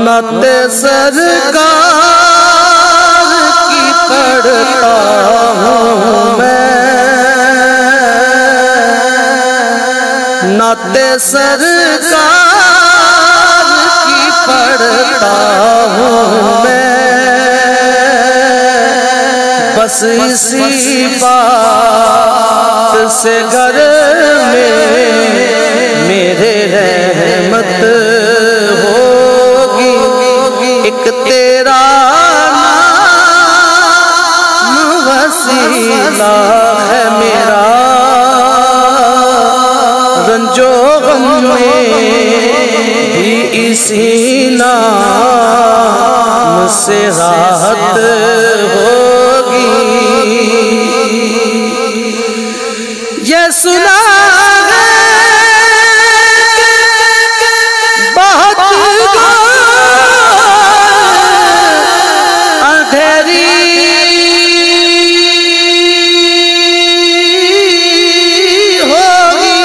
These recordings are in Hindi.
नाते सरकार की पढ़ता हूँ मैं, नाते सरकार की पढ़ता हूँ मैं, बस इसी बात से घर में मेरे रहमत होगी। एक तेरा नाम वसीला है मेरा, रंजो गम में भी इसी नाम से राहत होगी। ये सुना है बहुत अंधेरी होगी,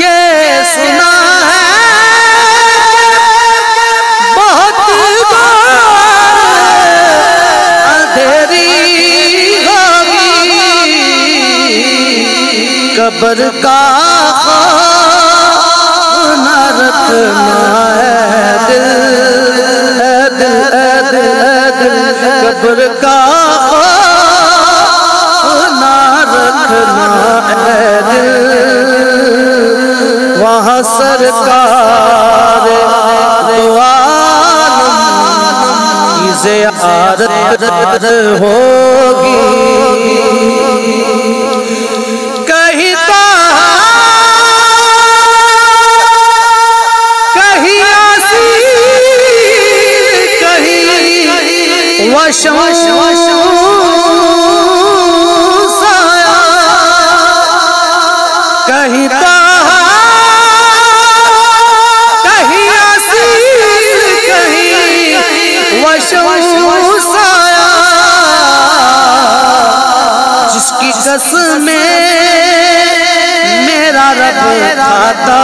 ये सुना है बहुत अंधेरी होगी। कब्र का न रखना है दिल, कब्र का न रखना है दिल, वहाँ सरकार दो आलम की ज़ियारत होगी। कहीं साया, कहीं कहीं आसीर, कहीं साया, जिसकी कसमें मेरा रब खाता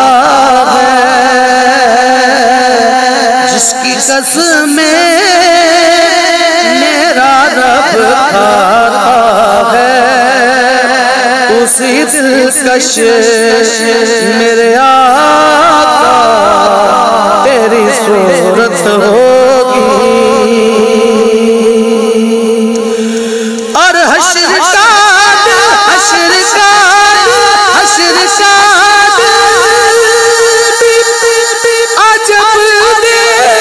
है, जिसकी कसमें मेरा रब खाता है, उसी दिलकश मेरे आका तेरी सूरत होगी। और हश्र का अजब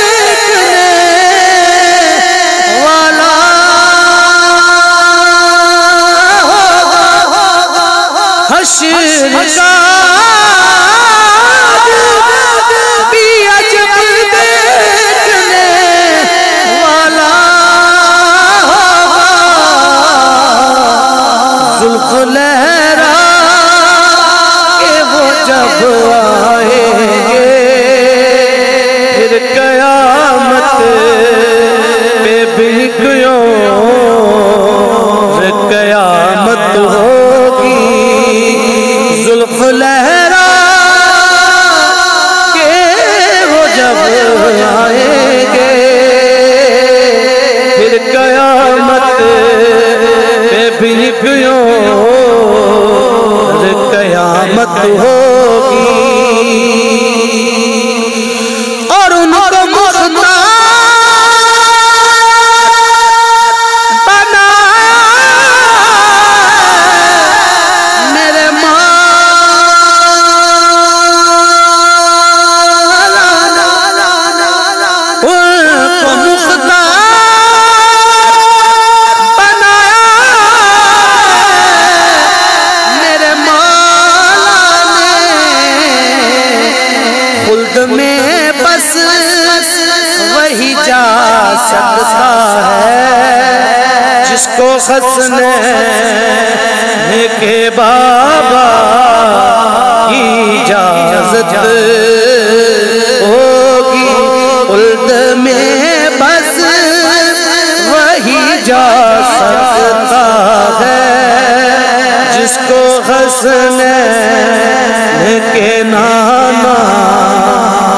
देखने वाला हश्र का भी अजब देखने वाला होगा। जुल्फ़ लहरा के वो जब आएंगे, फिर क़यामत पे भी क्यों क़यामत होगी। जुल्फ़ लहरा के वो जब आएंगे, फिर क़यामत पे भी क्यों क़यामत होगी। और उनको बना मेरे मौला, उनको मुख्तार बनाया मेरे मौला ने। खुल्द में बस वही जा सकता है, जिसको हंसने के बाबा की इजाज़त होगी। खुल्द में बस वही जा सकता है, जिसको हसनैन के नाना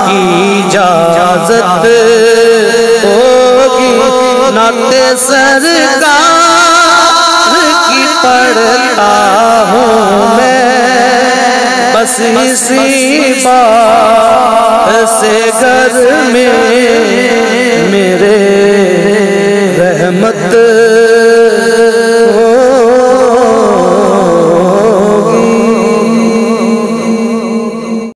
की इजाजत होगी, नाते सरकार की पढ़ता हूँ मैं, बस इसी बात से घर में मेरे रहमत